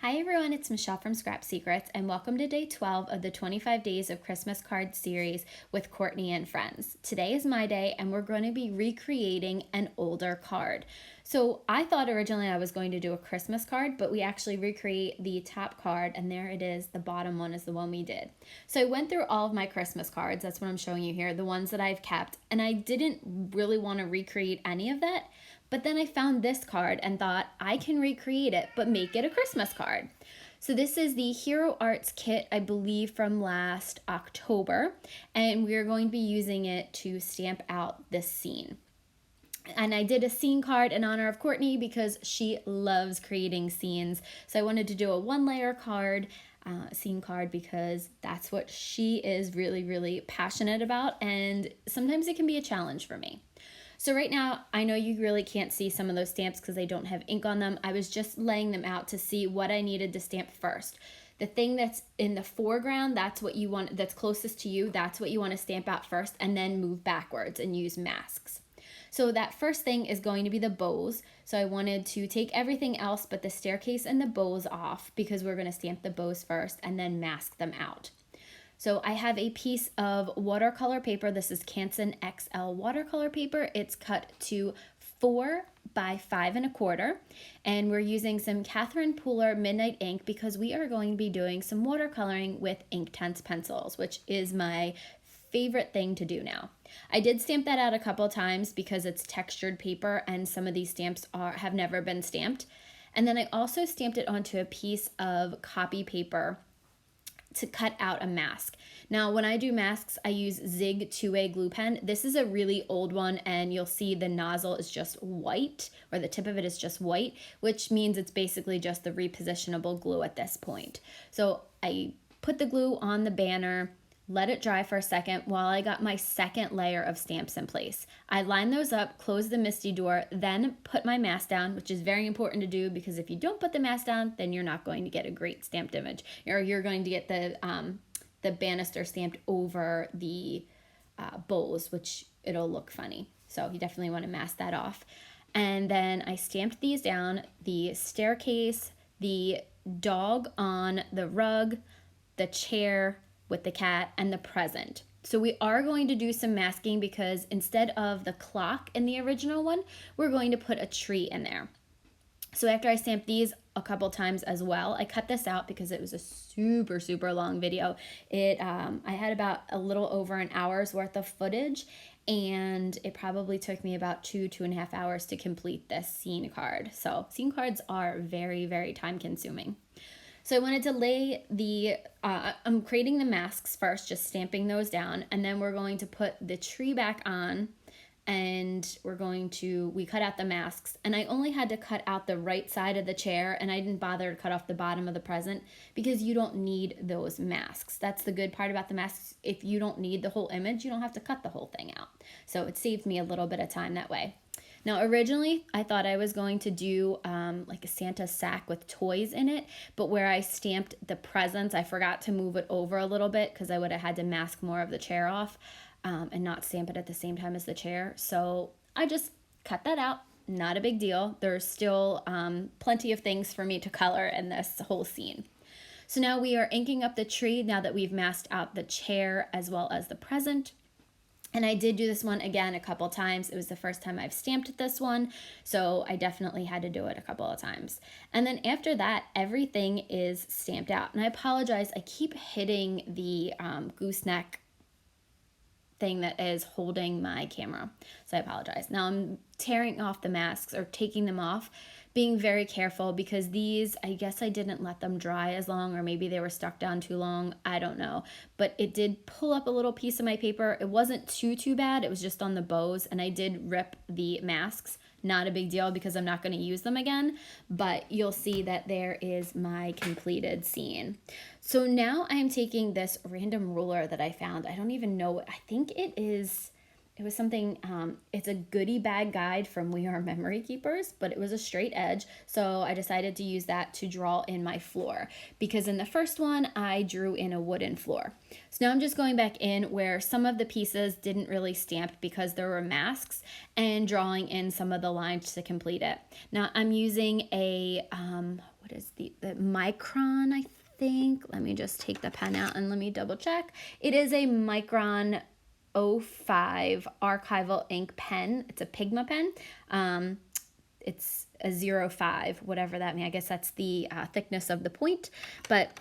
Hi everyone, it's Michelle from Scrap Secrets and welcome to day 12 of the 25 Days of Christmas Card series with Courtney and friends. Today is my day and we're going to be recreating an older card. So I thought originally I was going to do a Christmas card, but we actually recreate the top card and there it is, the bottom one is the one we did. So I went through all of my Christmas cards, that's what I'm showing you here, the ones that I've kept, and I didn't really want to recreate any of that. But then I found this card and thought I can recreate it, but make it a Christmas card. So this is the Hero Arts kit, I believe from last October, and we're going to be using it to stamp out this scene. And I did a scene card in honor of Courtney because she loves creating scenes. So I wanted to do a one-layer card, scene card, because that's what she is really passionate about, and sometimes it can be a challenge for me. So right now, I know you really can't see some of those stamps because they don't have ink on them. I was just laying them out to see what I needed to stamp first. The thing that's in the foreground, that's what you want, that's closest to you, that's what you want to stamp out first, and then move backwards and use masks. So that first thing is going to be the bows. So I wanted to take everything else but the staircase and the bows off because we're going to stamp the bows first and then mask them out. So I have a piece of watercolor paper. This is Canson XL Watercolor paper. It's cut to 4 by 5 1/4. And we're using some Catherine Pooler Midnight ink because we are going to be doing some watercoloring with Inktense pencils, which is my favorite thing to do now. I did stamp that out a couple times because it's textured paper and some of these stamps have never been stamped. And then I also stamped it onto a piece of copy paper to cut out a mask. Now, when I do masks, I use Zig 2A glue pen. This is a really old one, and you'll see the nozzle is just white, or the tip of it is just white, which means it's basically just the repositionable glue at this point. So I put the glue on the banner, let it dry for a second while I got my second layer of stamps in place. I line those up, close the MISTI door, then put my mask down, which is very important to do because if you don't put the mask down, then you're not going to get a great stamped image, or you're going to get the banister stamped over the bows, which it'll look funny. So you definitely want to mask that off. And then I stamped these down, the staircase, the dog on the rug, the chair with the cat, and the present. So we are going to do some masking because instead of the clock in the original one, we're going to put a tree in there. So after I stamped these a couple times as well, I cut this out because it was a super long video. I had about a little over an hour's worth of footage, and it probably took me about 2.5 hours to complete this scene card. So scene cards are very time consuming. So I wanted to lay I'm creating the masks first, just stamping those down, and then we're going to put the tree back on, and we cut out the masks, and I only had to cut out the right side of the chair, and I didn't bother to cut off the bottom of the present because you don't need those masks. That's the good part about the masks. If you don't need the whole image, you don't have to cut the whole thing out. So it saved me a little bit of time that way. Now, originally, I thought I was going to do like a Santa sack with toys in it, but where I stamped the presents, I forgot to move it over a little bit because I would have had to mask more of the chair off and not stamp it at the same time as the chair. So I just cut that out. Not a big deal. There's still plenty of things for me to color in this whole scene. So now we are inking up the tree now that we've masked out the chair as well as the present. And I did do this one again a couple times. It was the first time I've stamped this one, so I definitely had to do it a couple of times. And then after that, everything is stamped out. And I apologize, I keep hitting the gooseneck thing that is holding my camera, so I apologize. Now I'm tearing off the masks, or taking them off, being very careful because these, I guess I didn't let them dry as long, or maybe they were stuck down too long, I don't know. But it did pull up a little piece of my paper. It wasn't too bad, it was just on the bows, and I did rip the masks. Not a big deal because I'm not going to use them again, but you'll see that there is my completed scene. So now I'm taking this random ruler that I found. I don't even know, I think it is it was something, it's a goodie bag guide from We Are Memory Keepers, but it was a straight edge. So I decided to use that to draw in my floor, because in the first one, I drew in a wooden floor. So now I'm just going back in where some of the pieces didn't really stamp because there were masks, and drawing in some of the lines to complete it. Now I'm using a, what is the Micron, I think. Let me just take the pen out and let me double check. It is a Micron 05 archival ink pen. It's a Pigma pen. It's a 05, whatever that means. I guess that's the thickness of the point. But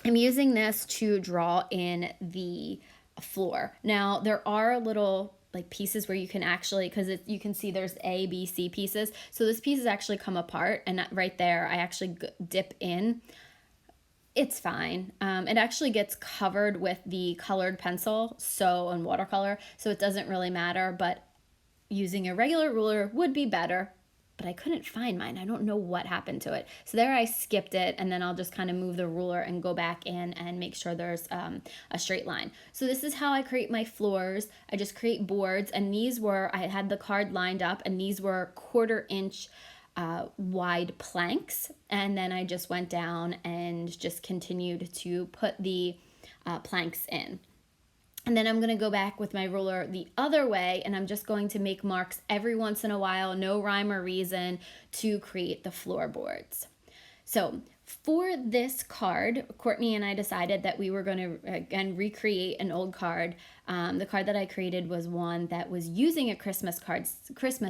I'm using this to draw in the floor. Now, there are little like pieces where you can actually, because you can see there's A, B, C pieces. So this piece has actually come apart, and right there I actually dip in. It's fine. It actually gets covered with the colored pencil, so on watercolor, so it doesn't really matter, but using a regular ruler would be better, but I couldn't find mine. I don't know what happened to it. So there I skipped it, and then I'll just kind of move the ruler and go back in and make sure there's a straight line. So this is how I create my floors. I just create boards, and these were, I had the card lined up, and these were 1/4 inch wide planks, and then I just went down and just continued to put the planks in. And then I'm going to go back with my ruler the other way, and I'm just going to make marks every once in a while, no rhyme or reason, to create the floorboards. So for this card, Courtney and I decided that we were going to, again, recreate an old card. The card that I created was one that was using a Christmas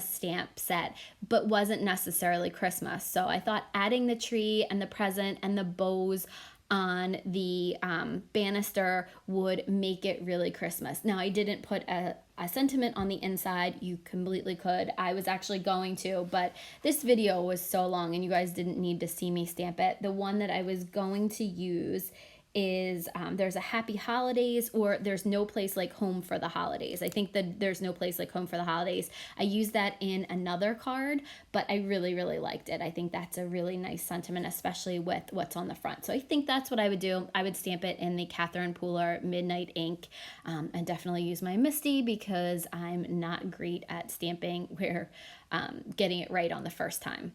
stamp set, but wasn't necessarily Christmas. So I thought adding the tree and the present and the bows on the banister would make it really Christmas. Now, I didn't put a sentiment on the inside. You completely could. I was actually going to, but this video was so long and you guys didn't need to see me stamp it. The one that I was going to use is there's a happy holidays, or there's no place like home for the holidays. I think that there's no place like home for the holidays. I used that in another card, but I really, really liked it. I think that's a really nice sentiment, especially with what's on the front. So I think that's what I would do. I would stamp it in the Catherine Pooler Midnight ink, and definitely use my Misty, because I'm not great at stamping where getting it right on the first time,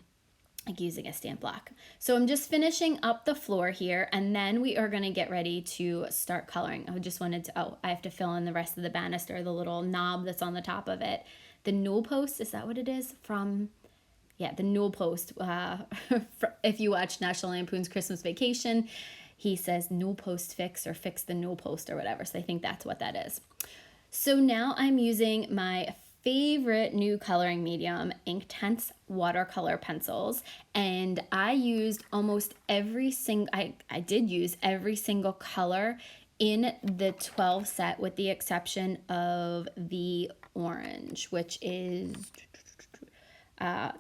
like using a stamp block. So I'm just finishing up the floor here, and then we are going to get ready to start coloring. I just wanted to, I have to fill in the rest of the banister, the little knob that's on the top of it. The newel post, is that what it is? From, yeah, the newel post. If you watch National Lampoon's Christmas Vacation, he says newel post fix, or fix the newel post, or whatever. So I think that's what that is. So now I'm using my favorite new coloring medium, Inktense watercolor pencils, and I used almost every single, I did use every single color in the 12 set, with the exception of the orange, which is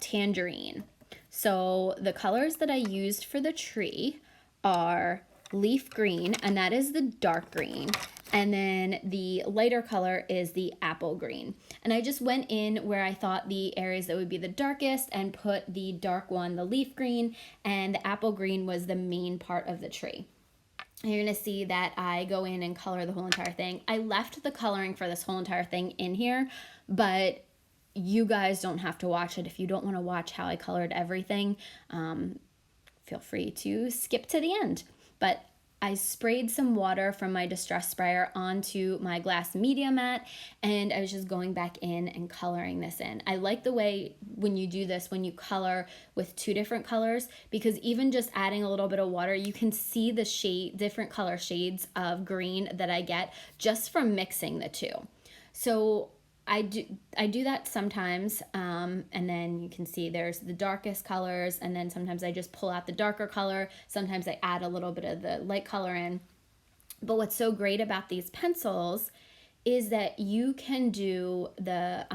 tangerine. So the colors that I used for the tree are leaf green, and that is the dark green, and then the lighter color is the apple green. And I just went in where I thought the areas that would be the darkest and put the dark one, the leaf green, and the apple green was the main part of the tree. And you're gonna see that I go in and color the whole entire thing. I left the coloring for this whole entire thing in here, but you guys don't have to watch it. If you don't want to watch how I colored everything, feel free to skip to the end. But I sprayed some water from my distress sprayer onto my glass media mat, and I was just going back in and coloring this in. I like the way when you do this, when you color with two different colors, because even just adding a little bit of water, you can see the shade, different color shades of green that I get just from mixing the two. So I do that sometimes, and then you can see there's the darkest colors, and then sometimes I just pull out the darker color. Sometimes I add a little bit of the light color in. But what's so great about these pencils is that you can do the,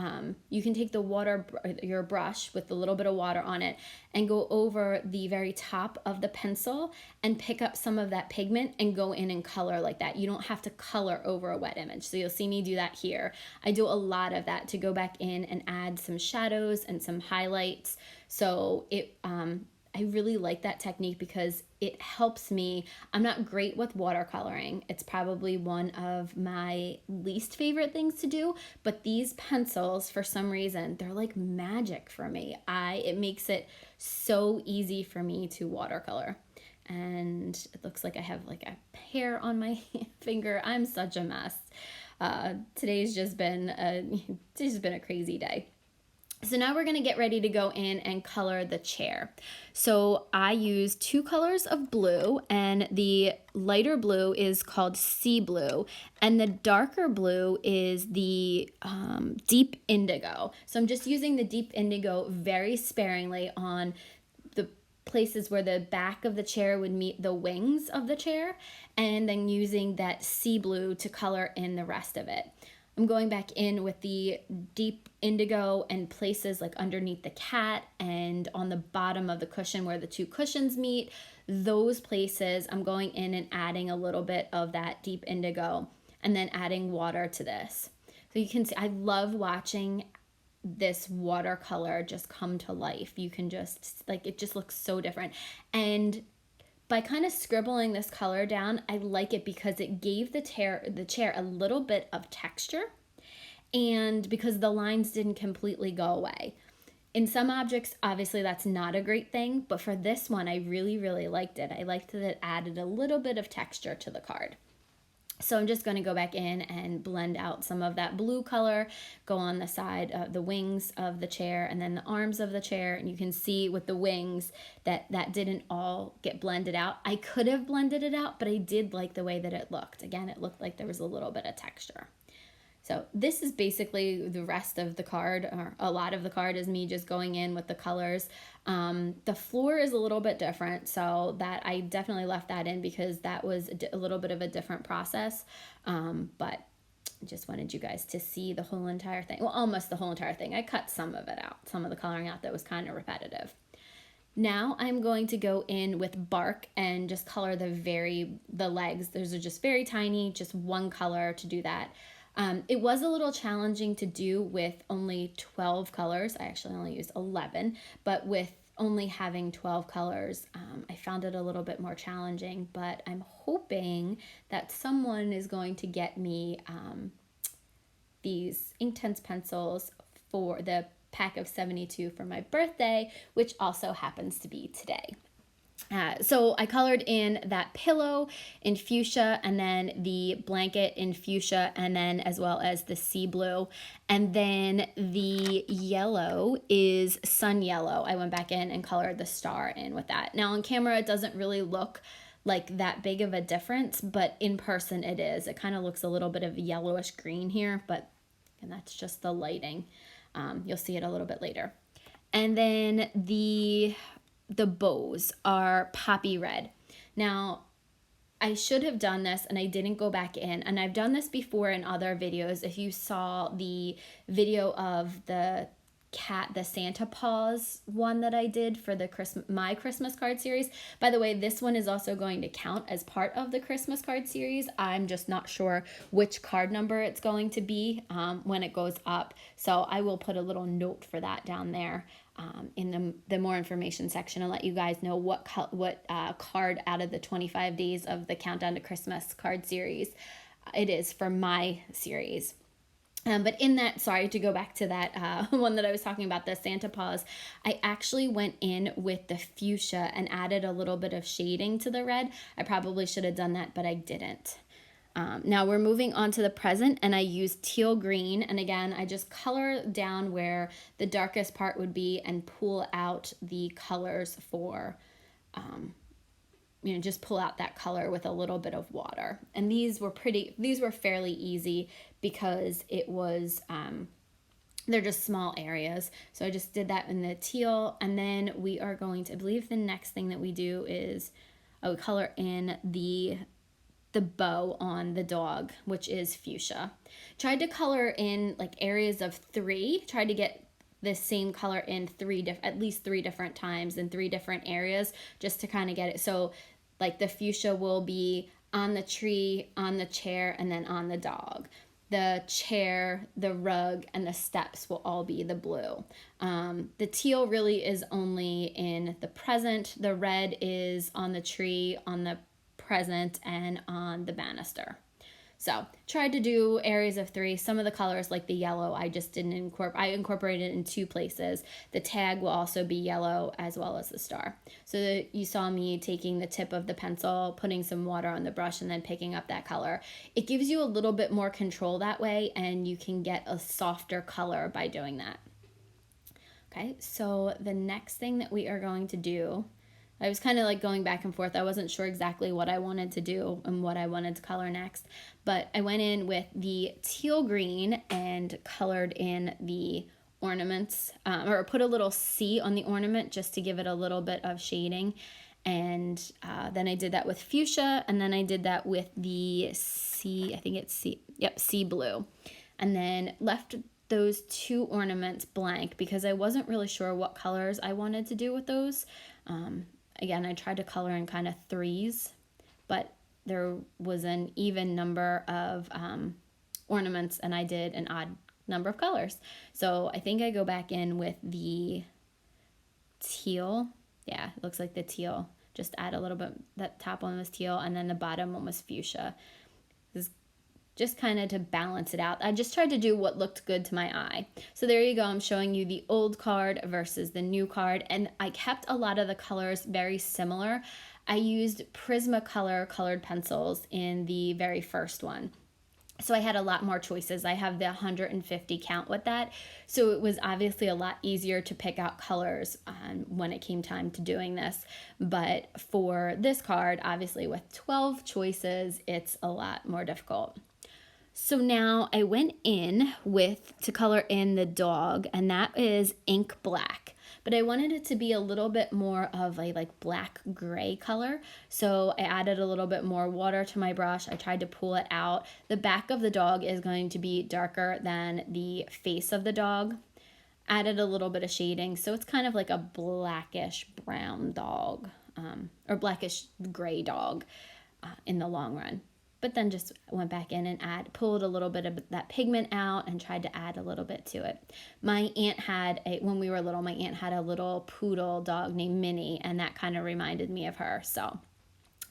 you can take the water, your brush with a little bit of water on it, and go over the very top of the pencil and pick up some of that pigment and go in and color like that. You don't have to color over a wet image. So you'll see me do that here. I do a lot of that to go back in and add some shadows and some highlights. So it, I really like that technique because it helps me. I'm not great with watercoloring. It's probably one of my least favorite things to do, but these pencils, for some reason, they're like magic for me. It makes it so easy for me to watercolor. And it looks like I have like a hair on my finger. I'm such a mess. Today's just been a crazy day. So now we're going to get ready to go in and color the chair. So I use 2 colors of blue, and the lighter blue is called sea blue, and the darker blue is the deep indigo. So I'm just using the deep indigo very sparingly on the places where the back of the chair would meet the wings of the chair, and then using that sea blue to color in the rest of it. I'm going back in with the deep indigo and places like underneath the cat and on the bottom of the cushion where the 2 cushions meet. Those places I'm going in and adding a little bit of that deep indigo and then adding water to this. So you can see I love watching this watercolor just come to life. You can just, like, it just looks so different. And by kind of scribbling this color down, I like it because it gave the chair a little bit of texture, and because the lines didn't completely go away. In some objects, obviously that's not a great thing, but for this one, I really, really liked it. I liked that it added a little bit of texture to the card. So I'm just going to go back in and blend out some of that blue color, go on the side of the wings of the chair and then the arms of the chair. And you can see with the wings that didn't all get blended out. I could have blended it out, but I did like the way that it looked. Again, it looked like there was a little bit of texture. So this is basically the rest of the card, or a lot of the card is me just going in with the colors. The floor is a little bit different, so that I definitely left that in because that was a little bit of a different process. But I just wanted you guys to see the whole entire thing. Well, almost the whole entire thing. I cut some of it out, some of the coloring out that was kind of repetitive. Now I'm going to go in with bark and just color the legs. Those are just very tiny, just one color to do that. It was a little challenging to do with only 12 colors. I actually only used 11, but with only having 12 colors, I found it a little bit more challenging, but I'm hoping that someone is going to get me these Inktense pencils for the pack of 72 for my birthday, which also happens to be today. So I colored in that pillow in fuchsia, and then the blanket in fuchsia, and then as well as the sea blue. And then the yellow is sun yellow. I went back in and colored the star in with that. Now on camera, it doesn't really look like that big of a difference, but in person it is. It kind of looks a little bit of yellowish green here, and that's just the lighting. You'll see it a little bit later. And then the bows are poppy red. Now, I should have done this and I didn't go back in, and I've done this before in other videos. If you saw the video of the Santa paws one that I did for the my Christmas card series. By the way, this one is also going to count as part of the Christmas card series. I'm just not sure which card number it's going to be when it goes up. So I will put a little note for that down there in the more information section and let you guys know what card out of the 25 days of the Countdown to Christmas card series it is for my series. But in that, sorry to go back to that one that I was talking about, the Santa paws, I actually went in with the fuchsia and added a little bit of shading to the red. I probably should have done that, but I didn't. Now we're moving on to the present, and I use teal green. And again, I just color down where the darkest part would be and pull out the colors for, just pull out that color with a little bit of water. And these were fairly easy because it was, they're just small areas. So I just did that in the teal, and then we are going to, I believe the next thing that we do is, we color in the bow on the dog, which is fuchsia. Tried to color in like areas of 3, tried to get the same color in at least 3 different times in 3 different areas, just to kind of get it. So like the fuchsia will be on the tree, on the chair, and then on the dog. the chair, the rug, and the steps will all be the blue. The teal really is only in the present. The red is on the tree, on the present, and on the banister. So tried to do areas of 3. Some of the colors, like the yellow, I just didn't incorporate. I incorporated it in 2 places. The tag will also be yellow as well as the star. So you saw me taking the tip of the pencil, putting some water on the brush, and then picking up that color. It gives you a little bit more control that way, and you can get a softer color by doing that. Okay, so the next thing that we are going to do, I was kind of like going back and forth. I wasn't sure exactly what I wanted to do and what I wanted to color next, but I went in with the teal green and colored in the ornaments, or put a little C on the ornament just to give it a little bit of shading. And then I did that with fuchsia, and then I did that with the C, I think it's C, yep, sea blue. And then left those 2 ornaments blank because I wasn't really sure what colors I wanted to do with those. Again, I tried to color in kind of 3s, but there was an even number of ornaments, and I did an odd number of colors. So I think I go back in with the teal. Yeah, it looks like the teal. Just add a little bit. That top one was teal, and then the bottom one was fuchsia. This is just kind of to balance it out. I just tried to do what looked good to my eye. So there you go. I'm showing you the old card versus the new card, and I kept a lot of the colors very similar. I used Prismacolor colored pencils in the very first one. So I had a lot more choices. I have the 150 count with that. So it was obviously a lot easier to pick out colors when it came time to doing this. But for this card, obviously with 12 choices, it's a lot more difficult. So now I went in to color in the dog, and that is ink black. But I wanted it to be a little bit more of a like black gray color. So I added a little bit more water to my brush. I tried to pull it out. The back of the dog is going to be darker than the face of the dog. Added a little bit of shading. So it's kind of like a blackish brown dog, or blackish gray dog in the long run. But then just went back in and pulled a little bit of that pigment out and tried to add a little bit to it. My aunt when we were little, my aunt had a little poodle dog named Minnie, and that kind of reminded me of her. So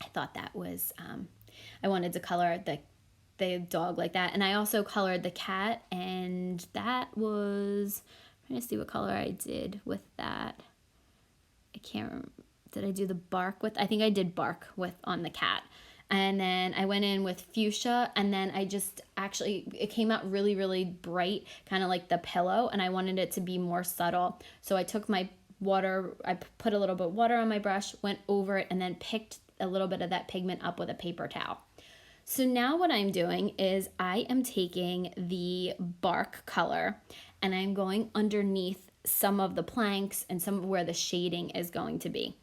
I thought that was, I wanted to color the dog like that. And I also colored the cat, and that was, I'm trying to see what color I did with that. I can't remember. Did I do the bark with? I think I did bark on the cat. And then I went in with fuchsia, and then it came out really, really bright, kind of like the pillow, and I wanted it to be more subtle. So I took my water, I put a little bit of water on my brush, went over it, and then picked a little bit of that pigment up with a paper towel. So now what I'm doing is I am taking the bark color, and I'm going underneath some of the planks and some of where the shading is going to be.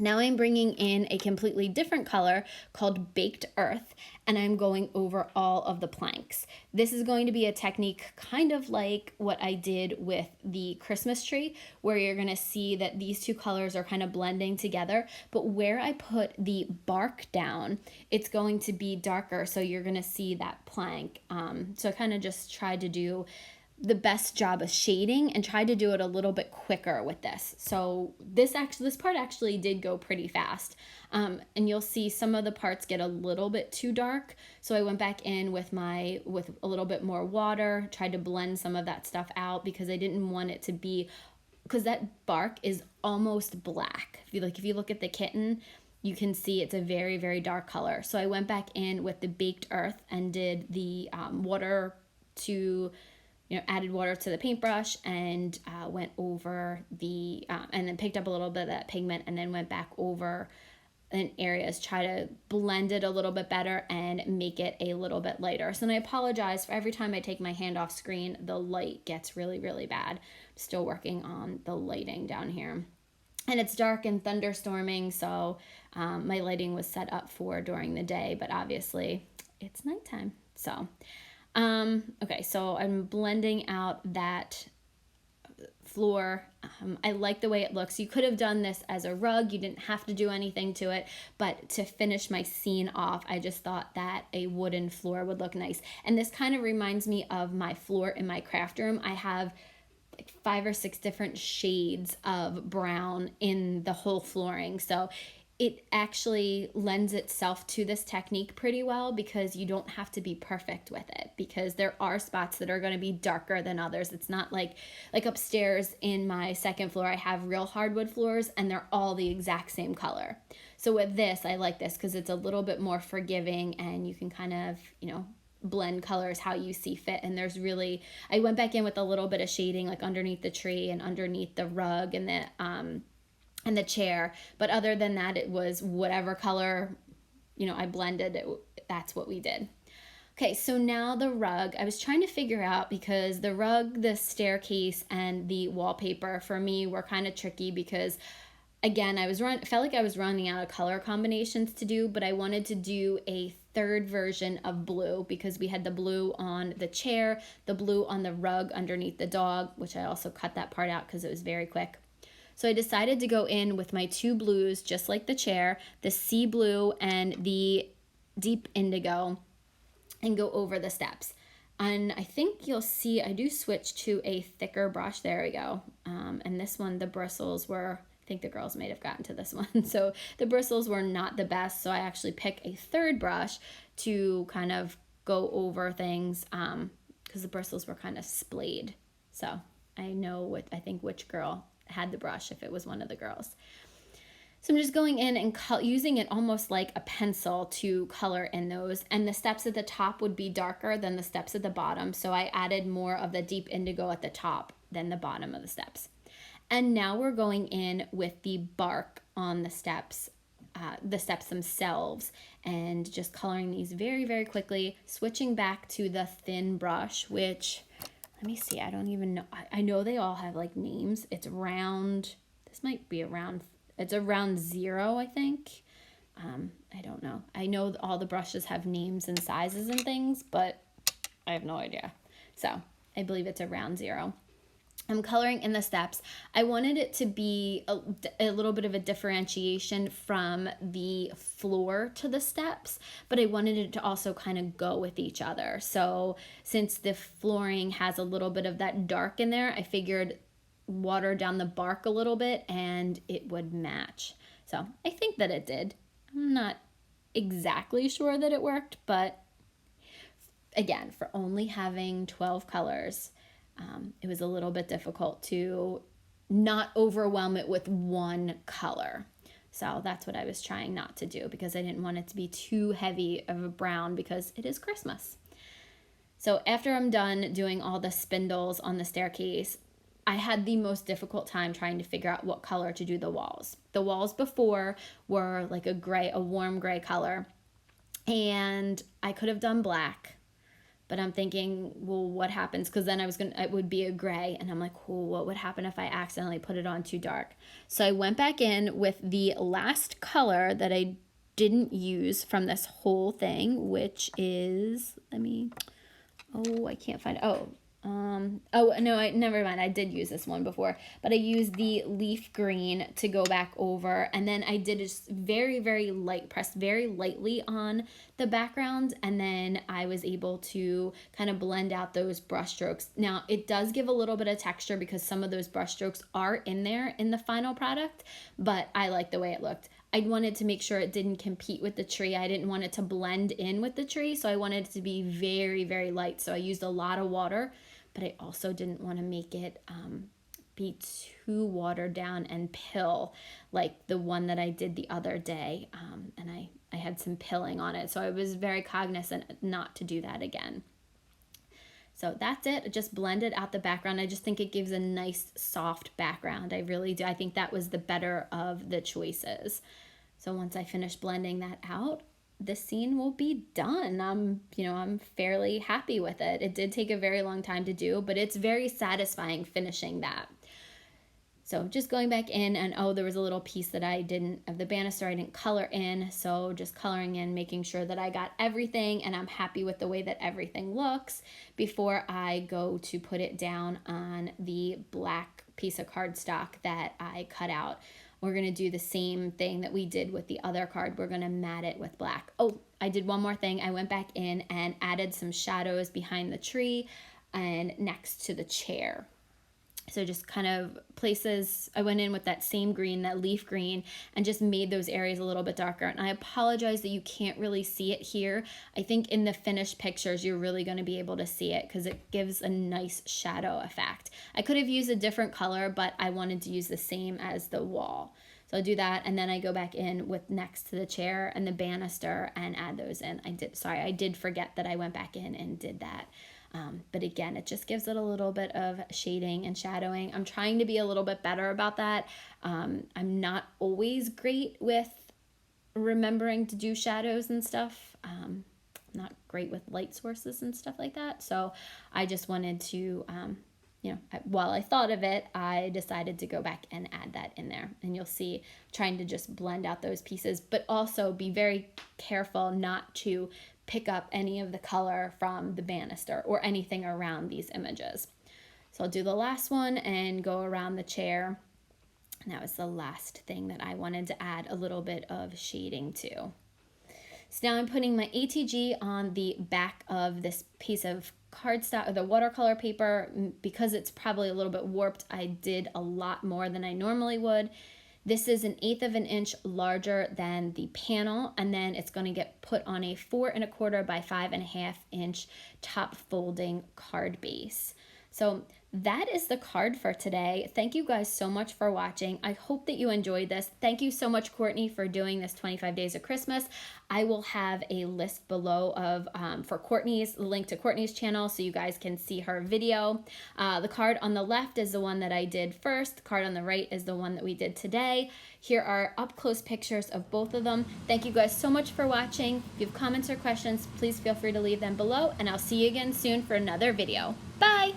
Now I'm bringing in a completely different color called Baked Earth, and I'm going over all of the planks. This is going to be a technique kind of like what I did with the Christmas tree, where you're going to see that these 2 colors are kind of blending together, but where I put the bark down, it's going to be darker, so you're going to see that plank. So I kind of just tried to do the best job of shading and tried to do it a little bit quicker with this. So this part actually did go pretty fast. And you'll see some of the parts get a little bit too dark. So I went back in with a little bit more water, tried to blend some of that stuff out because I didn't want it to be, because that bark is almost black. If you look at the kitten, you can see it's a very, very dark color. So I went back in with the Baked Earth and did the water to, added water to the paintbrush and went over and then picked up a little bit of that pigment and then went back over in areas, try to blend it a little bit better and make it a little bit lighter. So, and I apologize for every time I take my hand off screen, the light gets really, really bad. I'm still working on the lighting down here. And it's dark and thunderstorming, so my lighting was set up for during the day, but obviously it's nighttime. So, okay, so I'm blending out that floor. I like the way it looks. You could have done this as a rug. You didn't have to do anything to it, but to finish my scene off, I just thought that a wooden floor would look nice. And this kind of reminds me of my floor in my craft room. I have like 5 or 6 different shades of brown in the whole flooring. So it actually lends itself to this technique pretty well because you don't have to be perfect with it, because there are spots that are going to be darker than others. It's not like upstairs in my second floor, I have real hardwood floors and they're all the exact same color. So with this, I like this because it's a little bit more forgiving and you can kind of, blend colors how you see fit. And there's really, I went back in with a little bit of shading like underneath the tree and underneath the rug and the chair, but other than that, it was whatever color I blended it, that's what we did. Okay, so now the rug, I was trying to figure out, because the rug, the staircase, and the wallpaper for me were kind of tricky because, again, felt like I was running out of color combinations to do, but I wanted to do a third version of blue because we had the blue on the chair, the blue on the rug underneath the dog, which I also cut that part out because it was very quick. So I decided to go in with my 2 blues, just like the chair, the sea blue and the deep indigo, and go over the steps. And I think you'll see I do switch to a thicker brush. There we go. And this one, the bristles were, I think the girls may have gotten to this one. So the bristles were not the best. So I actually pick a third brush to kind of go over things because the bristles were kind of splayed. So I know I think which girl had the brush if it was one of the girls. So I'm just going in and using it almost like a pencil to color in those, and the steps at the top would be darker than the steps at the bottom, so I added more of the deep indigo at the top than the bottom of the steps. And now we're going in with the bark on the steps themselves, and just coloring these very, very quickly, switching back to the thin brush, which, let me see, I don't even know. I know they all have like names. It's round. This might be around. It's around 0, I think. I don't know. I know all the brushes have names and sizes and things, but I have no idea. So I believe it's around 0. I'm coloring in the steps. I wanted it to be a little bit of a differentiation from the floor to the steps, but I wanted it to also kind of go with each other. So since the flooring has a little bit of that dark in there, I figured water down the bark a little bit and it would match. So I think that it did. I'm not exactly sure that it worked, but again, for only having 12 colors, it was a little bit difficult to not overwhelm it with one color. So that's what I was trying not to do, because I didn't want it to be too heavy of a brown because it is Christmas. So after I'm done doing all the spindles on the staircase, I had the most difficult time trying to figure out what color to do the walls. The walls before were like a warm gray color, and I could have done black, but I'm thinking, well, what happens? Because then it would be a gray, and I'm like, well, what would happen if I accidentally put it on too dark? So I went back in with the last color that I didn't use from this whole thing, which is, I can't find it. Never mind. I did use this one before, but I used the leaf green to go back over, and then I did just very, very light, pressed very lightly on the background, and then I was able to kind of blend out those brush strokes. Now, it does give a little bit of texture because some of those brush strokes are in there in the final product, but I like the way it looked. I wanted to make sure it didn't compete with the tree. I didn't want it to blend in with the tree, so I wanted it to be very, very light. So I used a lot of water, but I also didn't want to make it be too watered down and pill like the one that I did the other day. And I had some pilling on it, so I was very cognizant not to do that again. So that's it. I just blended out the background. I just think it gives a nice soft background. I really do. I think that was the better of the choices. So once I finish blending that out, the scene will be done. I'm fairly happy with it. It did take a very long time to do, but it's very satisfying finishing that. So just going back in, and oh, there was a little piece that I didn't, of the banister I didn't color in. So just coloring in, making sure that I got everything and I'm happy with the way that everything looks before I go to put it down on the black piece of cardstock that I cut out. We're gonna do the same thing that we did with the other card. We're gonna mat it with black. Oh, I did one more thing. I went back in and added some shadows behind the tree and next to the chair. So just kind of places, I went in with that same green, that leaf green, and just made those areas a little bit darker. And I apologize that you can't really see it here. I think in the finished pictures, you're really going to be able to see it because it gives a nice shadow effect. I could have used a different color, but I wanted to use the same as the wall. So I'll do that, and then I go back in with next to the chair and the banister and add those in. I did forget that I went back in and did that. But again, it just gives it a little bit of shading and shadowing. I'm trying to be a little bit better about that. I'm not always great with remembering to do shadows and stuff. I'm not great with light sources and stuff like that. So I just wanted to, while I thought of it, I decided to go back and add that in there. And you'll see, trying to just blend out those pieces, but also be very careful not to pick up any of the color from the banister or anything around these images. So I'll do the last one and go around the chair. And that was the last thing that I wanted to add a little bit of shading to. So now I'm putting my ATG on the back of this piece of cardstock, or the watercolor paper. Because it's probably a little bit warped, I did a lot more than I normally would. This is 1/8 of an inch larger than the panel, and then it's going to get put on a 4 1/4 by 5 1/2 inch top folding card base. So that is the card for today. Thank you guys so much for watching. I hope that you enjoyed this. Thank you so much, Courtney, for doing this 25 days of Christmas. I will have a list below of for Courtney's, link to Courtney's channel so you guys can see her video. The card on the left is the one that I did first. The card on the right is the one that we did today. Here are up close pictures of both of them. Thank you guys so much for watching. If you have comments or questions, please feel free to leave them below, and I'll see you again soon for another video. Bye!